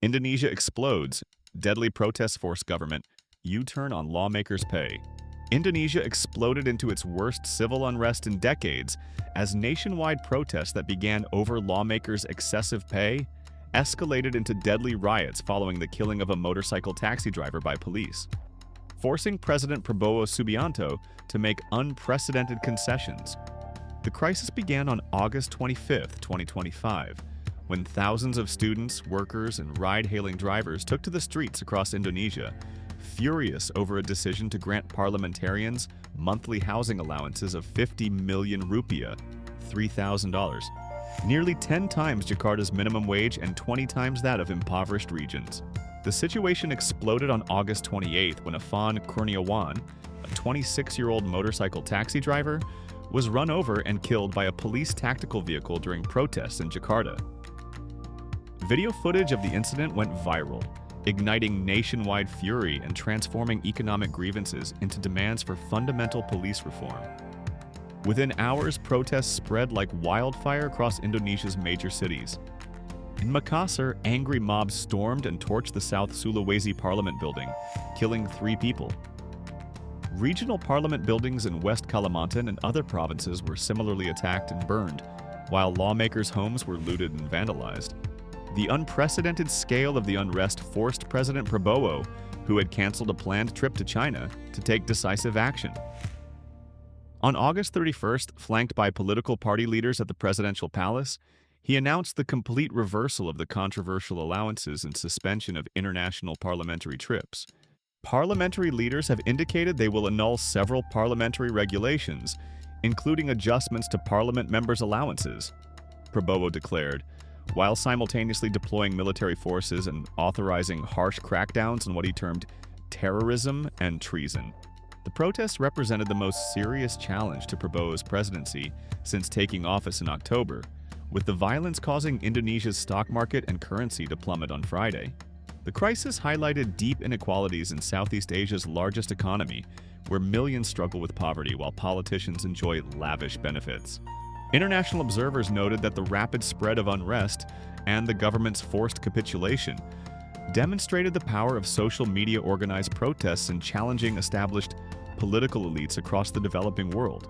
Indonesia explodes. Deadly protests force government. U-turn on lawmakers' pay. Indonesia exploded into its worst civil unrest in decades as nationwide protests that began over lawmakers' excessive pay escalated into deadly riots following the killing of a motorcycle taxi driver by police, forcing President Prabowo Subianto to make unprecedented concessions. The crisis began on August 25, 2025, when thousands of students, workers, and ride-hailing drivers took to the streets across Indonesia, furious over a decision to grant parliamentarians monthly housing allowances of 50 million rupiah, $3,000, nearly 10 times Jakarta's minimum wage and 20 times that of impoverished regions. The situation exploded on August 28 when Affan Kurniawan, a 26-year-old motorcycle taxi driver, was run over and killed by a police tactical vehicle during protests in Jakarta. Video footage of the incident went viral, igniting nationwide fury and transforming economic grievances into demands for fundamental police reform. Within hours, protests spread like wildfire across Indonesia's major cities. In Makassar, angry mobs stormed and torched the South Sulawesi Parliament building, killing 3 people. Regional parliament buildings in West Kalimantan and other provinces were similarly attacked and burned, while lawmakers' homes were looted and vandalized. The unprecedented scale of the unrest forced President Prabowo, who had canceled a planned trip to China, to take decisive action. On August 31st, flanked by political party leaders at the presidential palace, he announced the complete reversal of the controversial allowances and suspension of international parliamentary trips. Parliamentary leaders have indicated they will annul several parliamentary regulations, including adjustments to parliament members' allowances, Prabowo declared, while simultaneously deploying military forces and authorizing harsh crackdowns on what he termed terrorism and treason. The protests represented the most serious challenge to Prabowo's presidency since taking office in October, with the violence causing Indonesia's stock market and currency to plummet on Friday. The crisis highlighted deep inequalities in Southeast Asia's largest economy, where millions struggle with poverty while politicians enjoy lavish benefits. International observers noted that the rapid spread of unrest and the government's forced capitulation demonstrated the power of social media organized protests in challenging established political elites across the developing world.